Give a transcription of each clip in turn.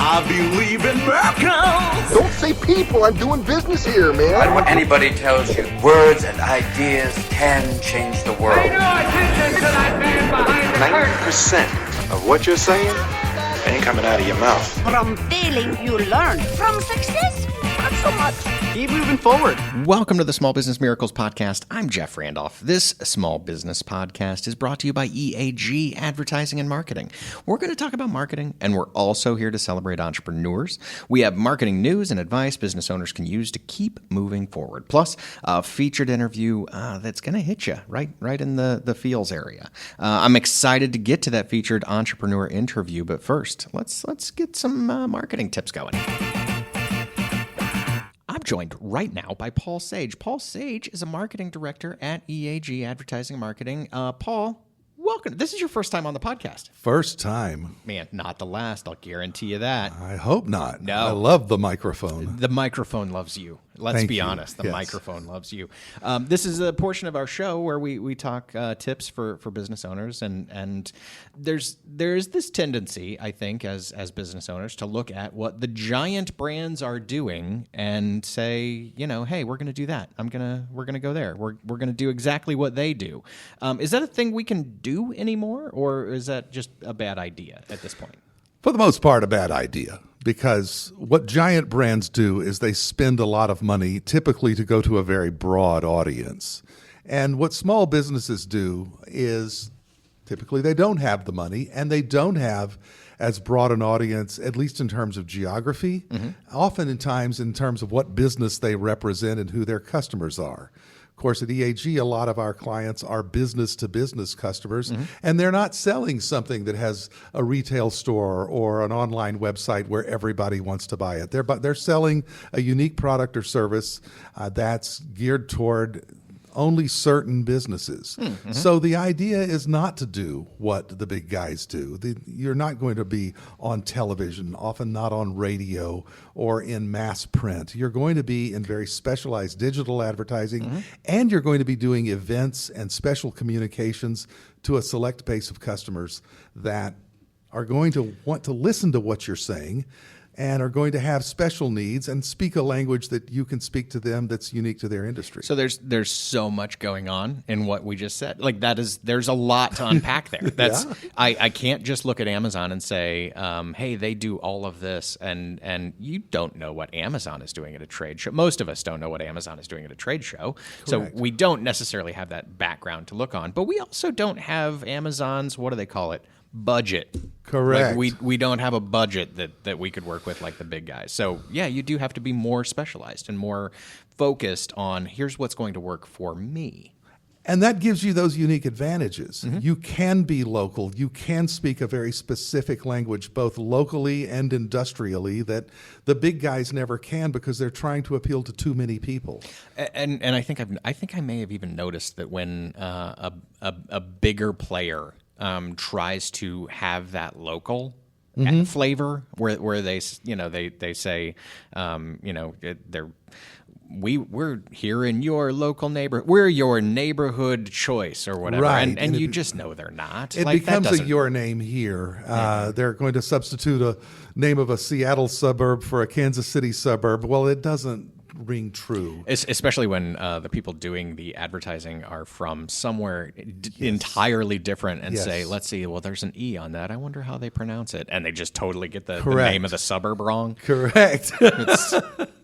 I believe in miracles. Don't say people. I'm doing business here, man. I don't want anybody tells you words and ideas can change the world. Pay no attention to that man behind the curtain. 90% of what you're saying ain't coming out of your mouth. From failing, you learn. From success, not so much. Keep moving forward. Welcome to the Small Business Miracles Podcast. I'm Jeff Randolph. This small business podcast is brought to you by EAG Advertising and Marketing. We're going to talk about marketing, and we're also here to celebrate entrepreneurs. We have marketing news and advice business owners can use to keep moving forward. Plus, a featured interview that's going to hit you right in the feels area. I'm excited to get to that featured entrepreneur interview, but first, let's get some marketing tips going. I'm joined right now by Paul Sage. Paul Sage is a marketing director at EAG Advertising and Marketing. Paul, welcome. This is your first time on the podcast. First time. Man, not the last. I'll guarantee you that. I hope not. No. I love the microphone. The microphone loves you. Let's Thank be you. honest. The Yes. microphone loves you. This is a portion of our show where we talk tips for business owners, and there's this tendency, I think, as business owners to look at what the giant brands are doing and say, hey, we're going to do that. We're gonna go there. We're going to do exactly what they do. Is that a thing we can do anymore, or is that just a bad idea at this point? For the most part, a bad idea, because what giant brands do is they spend a lot of money typically to go to a very broad audience. And what small businesses do is typically they don't have the money and they don't have as broad an audience, at least in terms of geography, often in times in terms of what business they represent and who their customers are. Of course, at EAG, a lot of our clients are business-to-business customers, and they're not selling something that has a retail store or an online website where everybody wants to buy it. They're selling a unique product or service that's geared toward only certain businesses. So the idea is not to do what the big guys do. You're not going to be on television, often not on radio or in mass print. You're going to be in very specialized digital advertising, and you're going to be doing events and special communications to a select base of customers that are going to want to listen to what you're saying and are going to have special needs and speak a language that you can speak to them that's unique to their industry. So there's so much going on in what we just said. Like there's a lot to unpack there. That's I can't just look at Amazon and say, hey, they do all of this, and you don't know what Amazon is doing at a trade show. Most of us don't know what Amazon is doing at a trade show. Correct. So we don't necessarily have that background to look on. But we also don't have Amazon's, what do they call it? Budget. Correct. Like we don't have a budget that we could work with like the big guys. So yeah, you do have to be more specialized and more focused on here's what's going to work for me. And that gives you those unique advantages. You can be local. You can speak a very specific language, both locally and industrially, that the big guys never can because they're trying to appeal to too many people. And I think I may have even noticed that when a bigger player tries to have that local flavor, where they say, we're here in your local neighborhood, we're your neighborhood choice or whatever, Right. and you just know they're not. It becomes a your name here. They're going to substitute a name of a Seattle suburb for a Kansas City suburb. Well, it doesn't ring true. Especially when the people doing the advertising are from somewhere entirely different and say, let's see, well, there's an E on that. I wonder how they pronounce it. And they just totally get the name of the suburb wrong. Correct.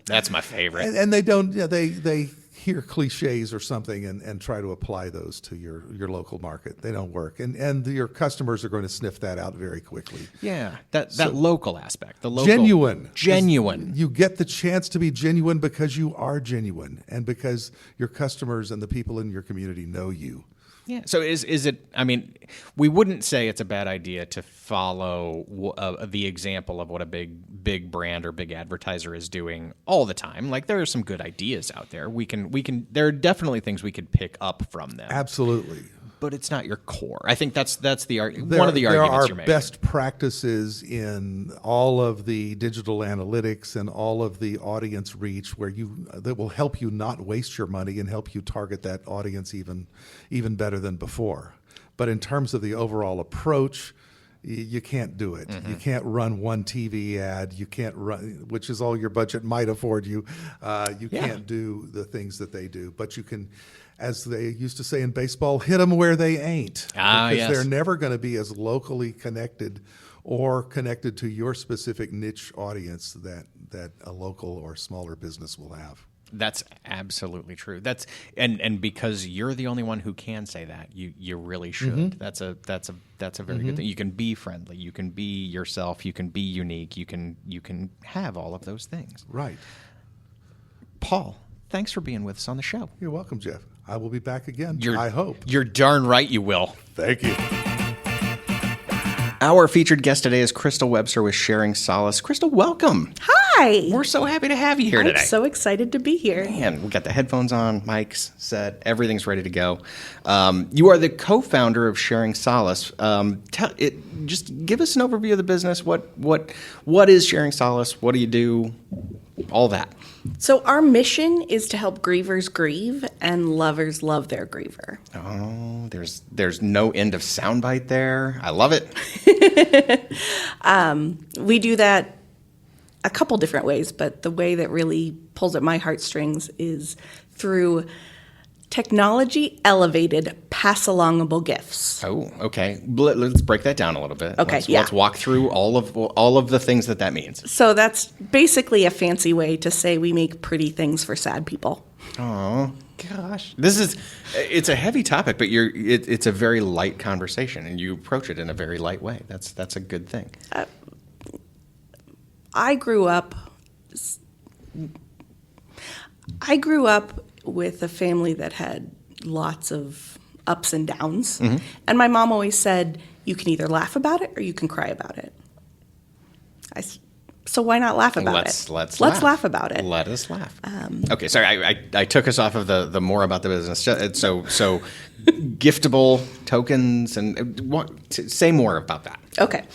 That's my favorite. And they don't, they hear cliches or something and try to apply those to your local market. They don't work. And your customers are going to sniff that out very quickly. Yeah, that local aspect. The local. Genuine. You get the chance to be genuine because you are genuine and because your customers and the people in your community know you. Yeah. So is it? I mean, we wouldn't say it's a bad idea to follow the example of what a big brand or big advertiser is doing all the time. Like there are some good ideas out there. We can. There are definitely things we could pick up from them. Absolutely. But it's not your core. I think that's one of the arguments you're making. There are best practices in all of the digital analytics and all of the audience reach that will help you not waste your money and help you target that audience even better than before. But in terms of the overall approach, you can't do it. You can't run one TV ad. You can't run, which is all your budget might afford you. You can't do the things that they do, but you can, as they used to say in baseball, hit them where they ain't. Because they're never going to be as locally connected or connected to your specific niche audience that a local or smaller business will have. That's absolutely true. That's and because you're the only one who can say that, you really should. That's a very good thing. You can be friendly, you can be yourself, you can be unique, you can have all of those things. Right. Paul, thanks for being with us on the show. You're welcome, Jeff. I will be back again. I hope. You're darn right you will. Thank you. Our featured guest today is Crystal Webster with Sharing Solace. Crystal, welcome. Hi. We're so happy to have you here today. I'm so excited to be here. Man, we got the headphones on, mics set, everything's ready to go. You are the co-founder of Sharing Solace. Just give us an overview of the business. What is Sharing Solace? What do you do? All that. So our mission is to help grievers grieve and lovers love their griever. Oh, there's no end of soundbite there. I love it. We do that a couple different ways, but the way that really pulls at my heartstrings is through technology elevated pass-alongable gifts. Oh, okay. Let's break that down a little bit. Okay, Let's walk through all of the things that means. So that's basically a fancy way to say we make pretty things for sad people. Oh gosh, it's a heavy topic, but it's a very light conversation, and you approach it in a very light way. That's a good thing. I grew up with a family that had lots of ups and downs. And my mom always said, you can either laugh about it or you can cry about it. So why not laugh about it? Let's laugh about it. Let us laugh. Okay, sorry, I took us off of the more about the business. So giftable tokens and say more about that. Okay.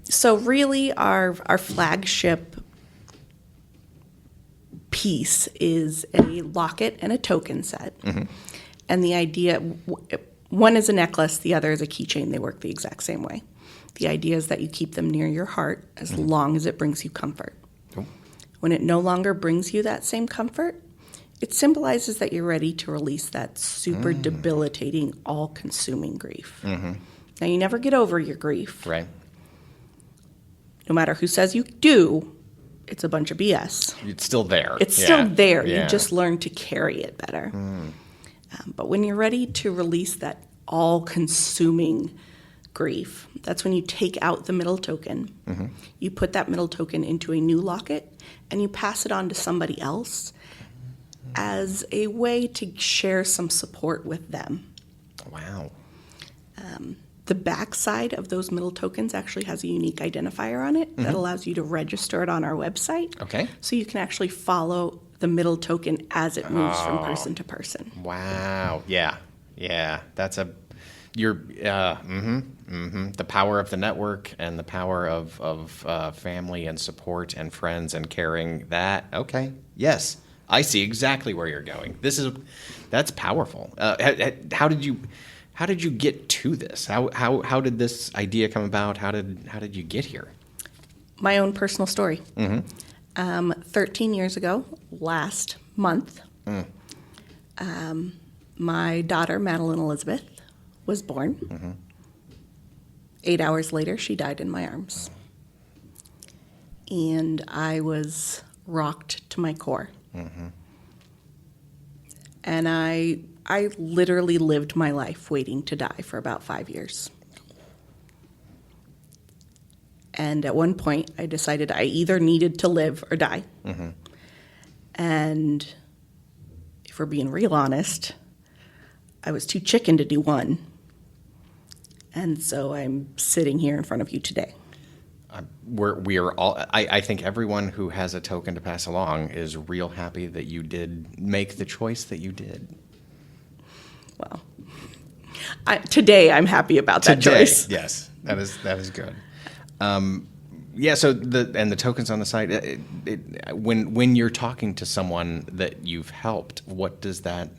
So really our flagship piece is a locket and a token set. And the idea, one is a necklace, the other is a keychain. They work the exact same way. The idea is that you keep them near your heart as long as it brings you comfort. When it no longer brings you that same comfort, it symbolizes that you're ready to release that super debilitating, all-consuming grief. Now, you never get over your grief. Right. No matter who says you do, it's a bunch of BS. It's still there. It's still there. Yeah. You just learn to carry it better. But when you're ready to release that all-consuming grief, that's when you take out the middle token. You put that middle token into a new locket, and you pass it on to somebody else as a way to share some support with them. Wow. The backside of those middle tokens actually has a unique identifier on it that allows you to register it on our website. Okay. So you can actually follow the middle token as it moves from person to person. Wow. Yeah. That's the power of the network and the power of family and support and friends and caring. That okay. Yes, I see exactly where you're going. That's powerful. How did you get to this? How did this idea come about? How did you get here? My own personal story. 13 years ago, last month, my daughter, Madeline Elizabeth, was born. 8 hours later, she died in my arms. And I was rocked to my core. And I literally lived my life waiting to die for about 5 years. And at one point, I decided I either needed to live or die. And if we're being real honest, I was too chicken to do one. And so I'm sitting here in front of you today. We are all. I think everyone who has a token to pass along is real happy that you did make the choice that you did. Well, today I'm happy about that choice. Yes, that is good. So the tokens on the site. When you're talking to someone that you've helped, what does that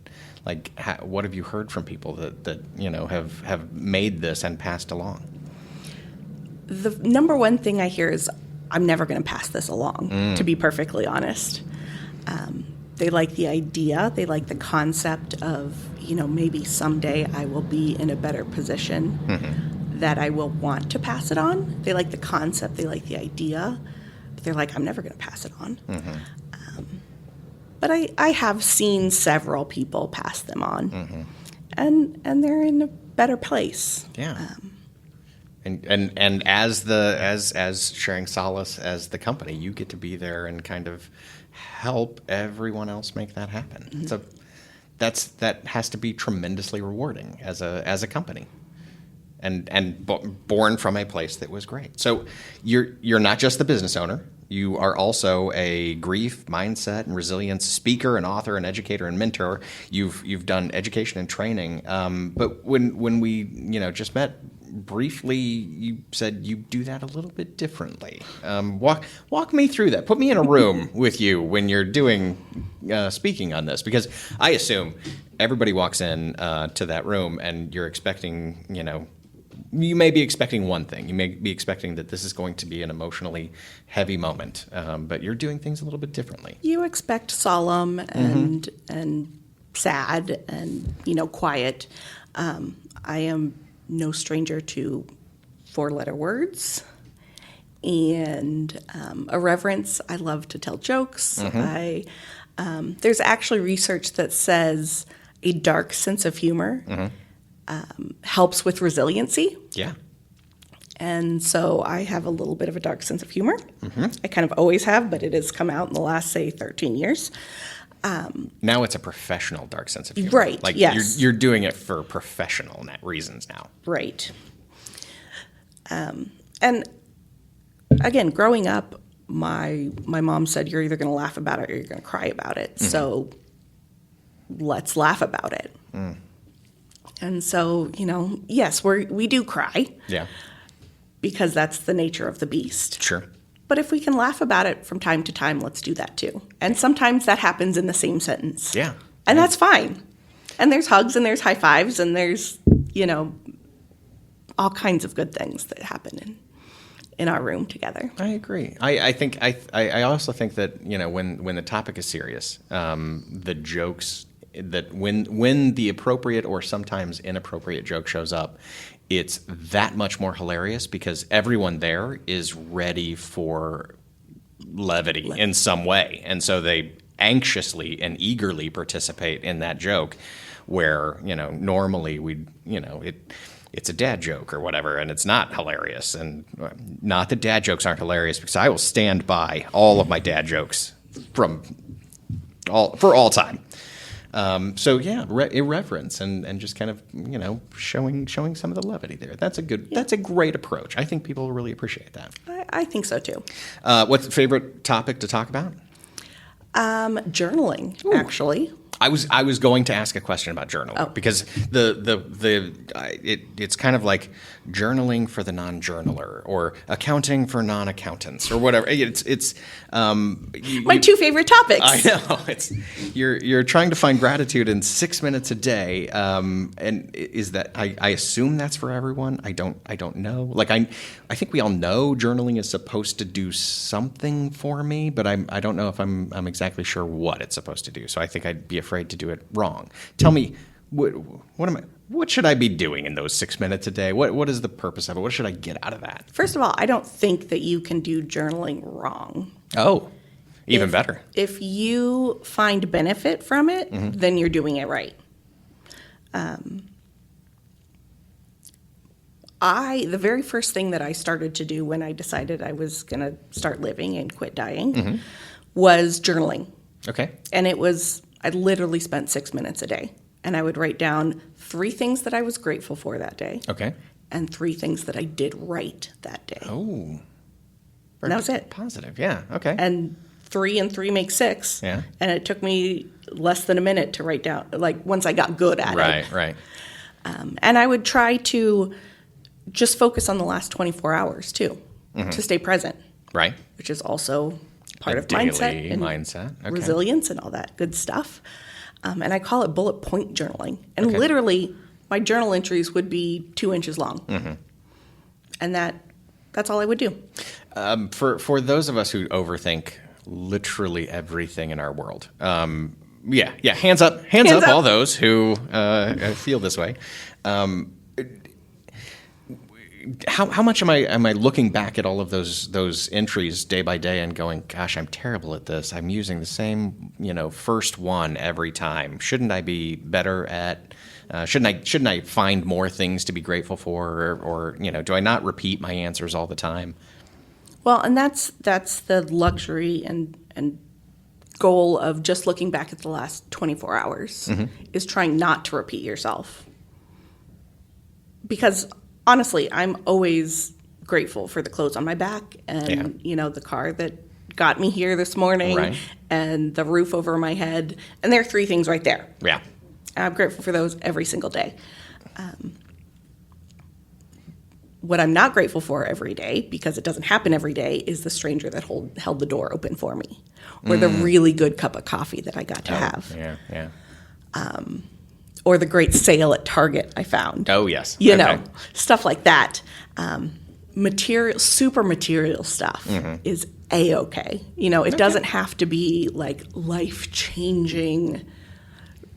like? What have you heard from people that have made this and passed along? The number one thing I hear is, I'm never going to pass this along, to be perfectly honest. They like the idea. They like the concept of, maybe someday I will be in a better position that I will want to pass it on. They like the concept. They like the idea. But they're like, I'm never going to pass it on. But I have seen several people pass them on. And they're in a better place. Yeah. And as Sharing Solace, as the company, you get to be there and kind of help everyone else make that happen. So that has to be tremendously rewarding as a company, and born from a place that was great. So you're not just the business owner. You are also a grief, mindset, and resilience speaker, and author, and educator, and mentor. You've done education and training. But when we just met briefly, you said you do that a little bit differently. Walk me through that. Put me in a room with you when you're doing speaking on this, because I assume everybody walks in to that room and you're expecting, you may be expecting one thing. You may be expecting that this is going to be an emotionally heavy moment, but you're doing things a little bit differently. You expect solemn and sad and quiet. I am no stranger to 4-letter words and irreverence. I love to tell jokes. There's actually research that says a dark sense of humor helps with resiliency. Yeah. And so I have a little bit of a dark sense of humor. I kind of always have, but it has come out in the last, say, 13 years. Now it's a professional dark sense of humor. Right, like yes. You're doing it for professional reasons now. Right. And again, growing up, my mom said, you're either going to laugh about it or you're going to cry about it. So let's laugh about it. And so, yes, we do cry. Yeah. Because that's the nature of the beast. Sure. But if we can laugh about it from time to time, let's do that too. And sometimes that happens in the same sentence. Yeah. And that's fine. And there's hugs and there's high fives and there's, all kinds of good things that happen in our room together. I agree. I also think that, when the topic is serious, the jokes that when the appropriate or sometimes inappropriate joke shows up, it's that much more hilarious because everyone there is ready for levity in some way. And so they anxiously and eagerly participate in that joke where, normally it's a dad joke or whatever, and it's not hilarious. And not that dad jokes aren't hilarious, because I will stand by all of my dad jokes for all time. So yeah, irreverence and just kind of showing some of the levity there. That's a great approach. I think people will really appreciate that. I think so too. What's the favorite topic to talk about? Journaling, actually. I was going to ask a question about journaling because it's kind of like journaling for the non-journaler or accounting for non-accountants or whatever. It's my two favorite topics. I know you're trying to find gratitude in 6 minutes a day, and is that I assume that's for everyone. I don't know. Like I think we all know journaling is supposed to do something for me, but I don't know if I'm exactly sure what it's supposed to do. So I think I'd be afraid to do it wrong. Tell me, what should I be doing in those 6 minutes a day? What is the purpose of it? What should I get out of that? First of all, I don't think that you can do journaling wrong. Oh, even better. If you find benefit from it, then you're doing it right. The very first thing that I started to do when I decided I was going to start living and quit dying was journaling. Okay. And I literally spent 6 minutes a day. And I would write down 3 things that I was grateful for that day. Okay. And 3 things that I did right that day. Oh. And that was it. Positive, yeah. Okay. And 3 and 3 make 6. Yeah. And it took me less than a minute to write down, once I got good at it. Right. And I would try to just focus on the last 24 hours, too, to stay present. Right. Which is also part of mindset and resilience and all that good stuff. And I call it bullet point journaling. And literally, my journal entries would be 2 inches long. And that That's all I would do. For those of us who overthink literally everything in our world, hands up, all those who feel this way. How much am I looking back at all of those entries day by day and going, gosh, I'm terrible at this. I'm using the same, first one every time. Shouldn't I be better at? Shouldn't I find more things to be grateful for, or do I not repeat my answers all the time? Well, and that's the luxury and goal of just looking back at the last 24 hours is trying not to repeat yourself. Because honestly, I'm always grateful for the clothes on my back and, the car that got me here this morning and the roof over my head. And there are 3 things right there. Yeah. I'm grateful for those every single day. What I'm not grateful for every day, because it doesn't happen every day, is the stranger that held the door open for me, or the really good cup of coffee that I got to have. Yeah. Or the great sale at Target I found. Oh, yes. Stuff like that. Super material stuff is A-okay. It doesn't have to be like life-changing,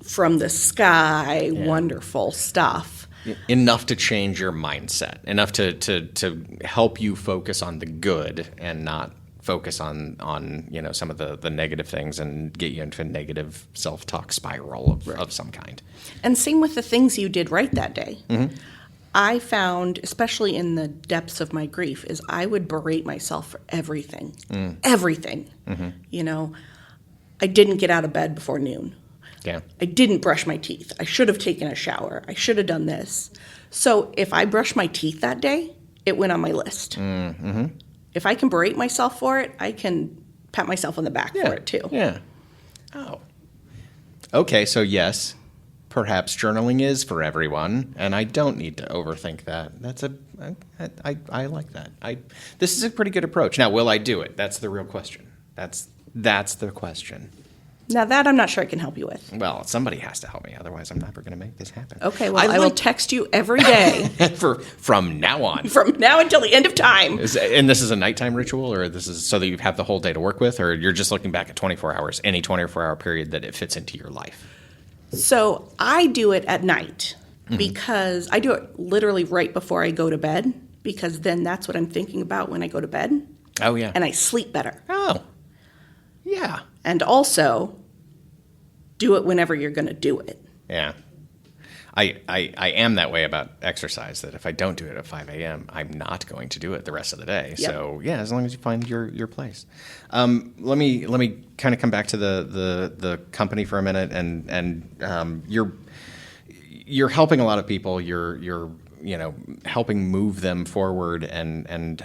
from the sky, wonderful stuff. Enough to change your mindset, enough to help you focus on the good and not focus on some of the negative things and get you into a negative self-talk spiral of some kind. And same with the things you did right that day. I found, especially in the depths of my grief, is I would berate myself for everything. Everything. I didn't get out of bed before noon. Yeah. I didn't brush my teeth. I should have taken a shower. I should have done this. So if I brushed my teeth that day, it went on my list. If I can berate myself for it, I can pat myself on the back for it too. Yeah. Oh. Okay, so yes, perhaps journaling is for everyone, and I don't need to overthink that. I like that. This is a pretty good approach. Now, will I do it? That's the real question. That's the question. Now that I'm not sure I can help you with. Well, somebody has to help me, otherwise I'm never going to make this happen. Okay, well, I will text you every day. From now on. From now until the end of time. And this is a nighttime ritual, or this is so that you have the whole day to work with, or you're just looking back at 24 hours, any 24-hour period that it fits into your life? So I do it at night because I do it literally right before I go to bed, because then that's what I'm thinking about when I go to bed. Oh, yeah. And I sleep better. Oh, yeah. And also, do it whenever you're going to do it. Yeah. I am that way about exercise, that if I don't do it at 5 a.m., I'm not going to do it the rest of the day. Yep. So, yeah, as long as you find your place. Let me kind of come back to the company for a minute, and you're helping a lot of people. You're helping move them forward, and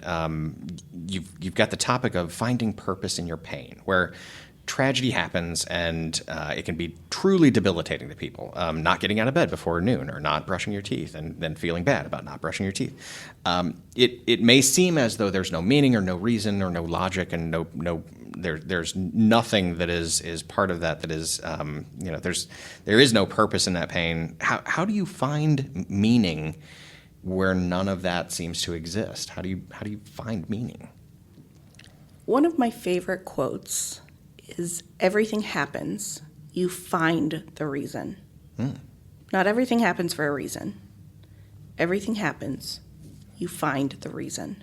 you've got the topic of finding purpose in your pain, where tragedy happens, and it can be truly debilitating to people. Not getting out of bed before noon, or not brushing your teeth, and then feeling bad about not brushing your teeth. It may seem as though there's no meaning, or no reason, or no logic, and there's nothing that is part of that is there is no purpose in that pain. How do you find meaning where none of that seems to exist? How do you find meaning? One of my favorite quotes is, everything happens, you find the reason. Not everything happens for a reason. Everything happens, you find the reason.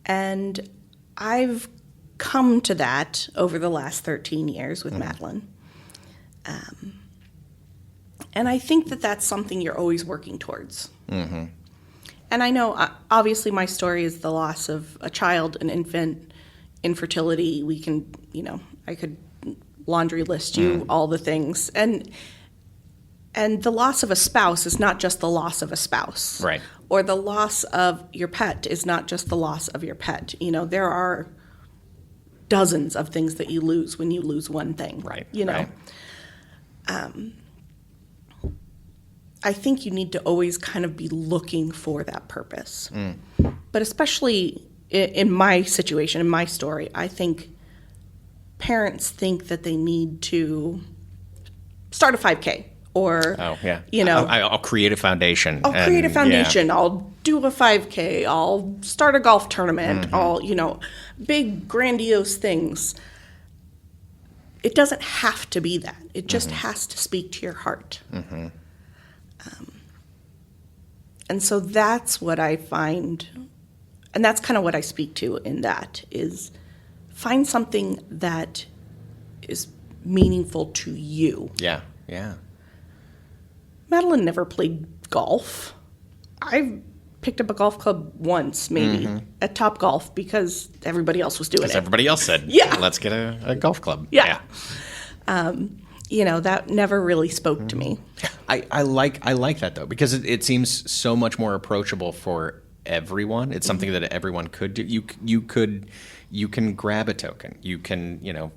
And I've come to that over the last 13 years with Madeline. And I think that that's something you're always working towards. And I know, obviously, my story is the loss of a child, an infant, infertility. We can, I could laundry list you all the things. And the loss of a spouse is not just the loss of a spouse. Right. Or the loss of your pet is not just the loss of your pet. There are dozens of things that you lose when you lose one thing. Right. Right. I think you need to always kind of be looking for that purpose. But especially in my situation, in my story, I think parents think that they need to start a 5K Or, Oh, yeah. you know, I'll create a foundation. I'll create a and, foundation. yeah. I'll do a 5K. I'll start a golf tournament. I'll, you know, big, grandiose things. It doesn't have to be that. It just has to speak to your heart. And so that's what I find, and that's kind of what I speak to in that, is find something that is meaningful to you. Yeah, yeah. Madeline never played golf. I picked up a golf club once, maybe, at Top Golf because everybody else was doing Because it. everybody else said, Yeah. let's get a golf club. Yeah. You know, that never really spoke to me. I like that though, because it seems so much more approachable for everyone. It's something that everyone could do. You can grab a token. You can, you know,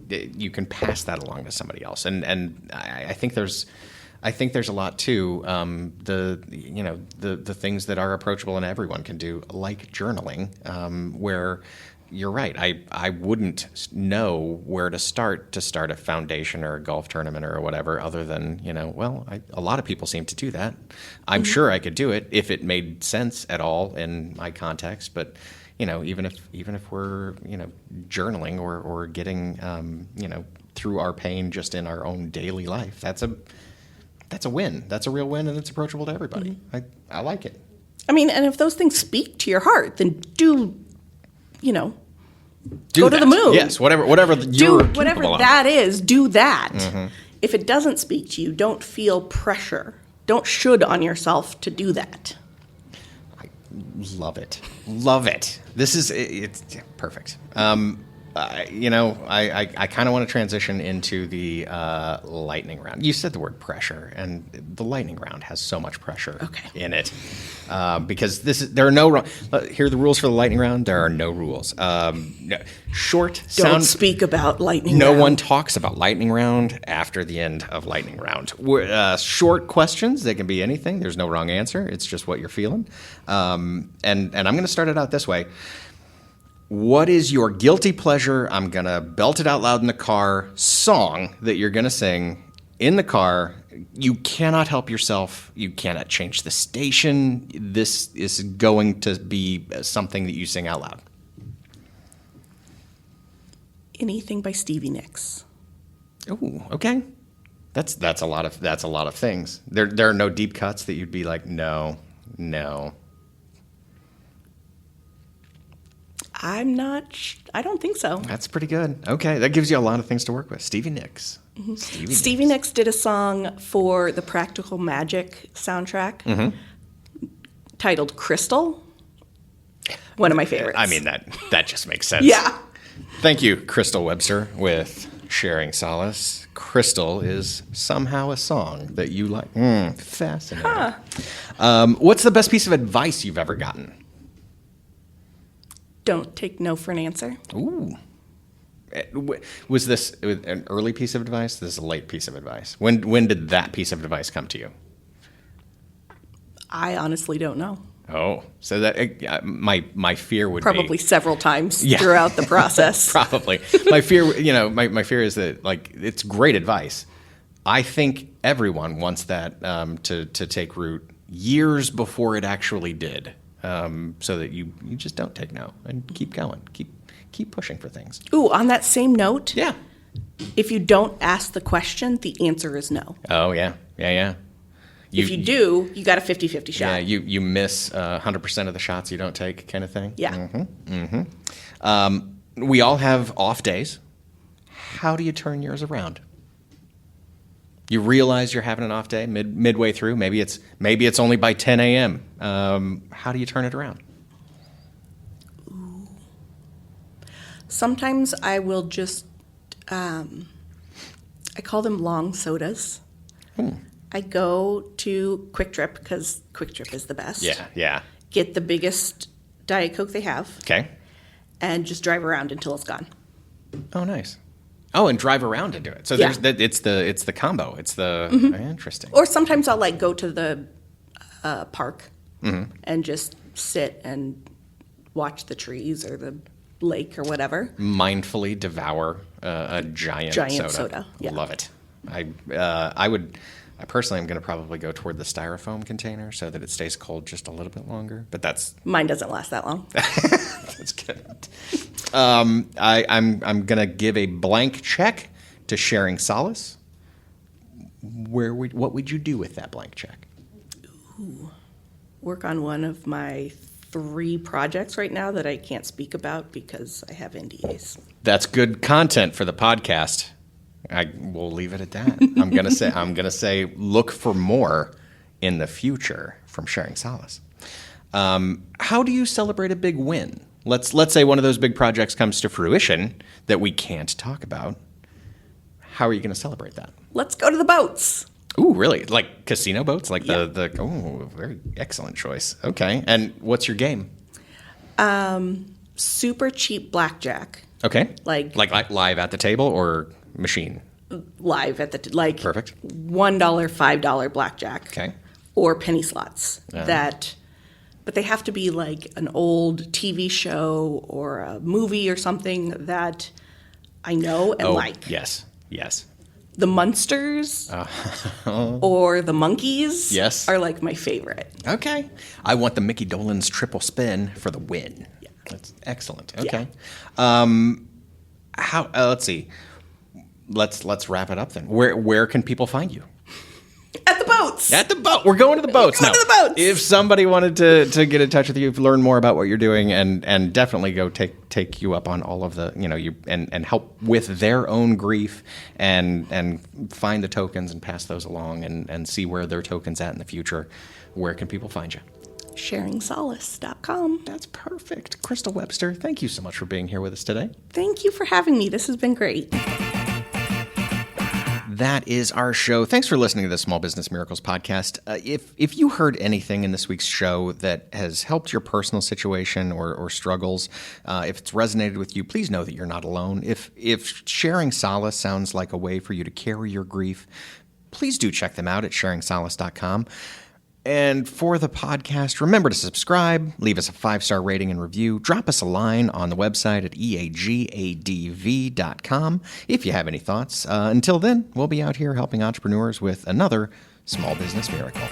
you can pass that along to somebody else. And I think there's a lot too. The things that are approachable and everyone can do, like journaling, where you're right. I wouldn't know where to start a foundation or a golf tournament or whatever, other than, you know, well, a lot of people seem to do that. I'm sure I could do it if it made sense at all in my context. But, you know, even if we're, you know, journaling or getting, you know, through our pain just in our own daily life, that's a win. That's a real win, and it's approachable to everybody. I like it. I mean, and if those things speak to your heart, then you know, Do go that. to the moon. Yes, whatever Do whatever capable of. that is, do that. If it doesn't speak to you, don't feel pressure. Don't should on yourself to do that. Love it. Love it. It's perfect. You know, I kind of want to transition into the lightning round. You said the word pressure, and the lightning round has so much pressure in it. Because there are no here are the rules for the lightning round. There are no rules. Short sound. Don't speak about lightning No round. one talks about lightning round after the end of lightning round. Short questions. They can be anything. There's no wrong answer. It's just what you're feeling. And I'm going to start it out this way. What is your guilty pleasure? I'm going to belt it out loud in the car song that you're going to sing in the car. You cannot help yourself. You cannot change the station. This is going to be something that you sing out loud. Anything by Stevie Nicks. Ooh, okay. That's a lot of things. There are no deep cuts that you'd be like, no. I don't think so. That's pretty good. Okay, that gives you a lot of things to work with. Stevie Nicks. Stevie Nicks did a song for the Practical Magic soundtrack titled Crystal. One of my favorites. I mean, that just makes sense. Yeah. Thank you, Crystal Webster, with Sharing Solace. Crystal is somehow a song that you like. Fascinating. What's the best piece of advice you've ever gotten? Don't take no for an answer. Ooh. Was this an early piece of advice? This is a late piece of advice. When did that piece of advice come to you? I honestly don't know. Oh, so that my fear would Probably be several times throughout the process. Probably. My fear, my fear is that, like, it's great advice. I think everyone wants that to take root years before it actually did, so that you just don't take no and keep going, keep pushing for things. Ooh, on that same note, Yeah. if you don't ask the question, the answer is no. Oh yeah. If you do, you got a 50-50 shot. Yeah, you miss 100% of the shots you don't take, kind of thing. Yeah. We all have off days. How do you turn yours around? You realize you're having an off day midway through. Maybe it's only by 10 a.m. How do you turn it around? Sometimes I will just, I call them long sodas. I go to Quick Trip because Quick Trip is the best. Yeah. Get the biggest Diet Coke they have. Okay. And just drive around until it's gone. Oh, nice. Oh, and drive around and do it. So Yeah. it's the combo. It's the interesting. Or sometimes I'll go to the park and just sit and watch the trees or the lake or whatever. Mindfully devour a giant soda. Yeah. Love it. I personally am going to probably go toward the styrofoam container so that it stays cold just a little bit longer. But mine doesn't last that long. That's good. I'm going to give a blank check to Sharing Solace. What would you do with that blank check? Ooh. Work on one of my 3 projects right now that I can't speak about because I have NDAs. That's good content for the podcast. I will leave it at that. I'm gonna say look for more in the future from Sharing Solace. How do you celebrate a big win? Let's say one of those big projects comes to fruition that we can't talk about. How are you going to celebrate that? Let's go to the boats. Ooh, really? Like casino boats? Like yeah. Very excellent choice. Okay. And what's your game? Super cheap blackjack. Okay. Like live at the table or machine? Live at the Perfect. $1, $5 blackjack. Okay. Or penny slots but they have to be like an old TV show or a movie or something that I know and like. Yes. The Munsters or the Monkeys are like my favorite. Okay. I want the Mickey Dolenz triple spin for the win. Yeah. That's excellent. Okay. Yeah. Let's see. Let's wrap it up then. Where can people find you? At the boats. At the boat. We're going to the boats now. To the boats. If somebody wanted to get in touch with you, learn more about what you're doing, and definitely go take you up on all of the and help with their own grief and find the tokens and pass those along and see where their token's at in the future. Where can people find you? SharingSolace.com. That's perfect. Crystal Webster, thank you so much for being here with us today. Thank you for having me. This has been great. That is our show. Thanks for listening to the Small Business Miracles podcast. If you heard anything in this week's show that has helped your personal situation or struggles, if it's resonated with you, please know that you're not alone. If Sharing Solace sounds like a way for you to carry your grief, please do check them out at SharingSolace.com. And for the podcast, remember to subscribe, leave us a 5-star rating and review, drop us a line on the website at eagadv.com if you have any thoughts. Until then, we'll be out here helping entrepreneurs with another Small Business Miracle.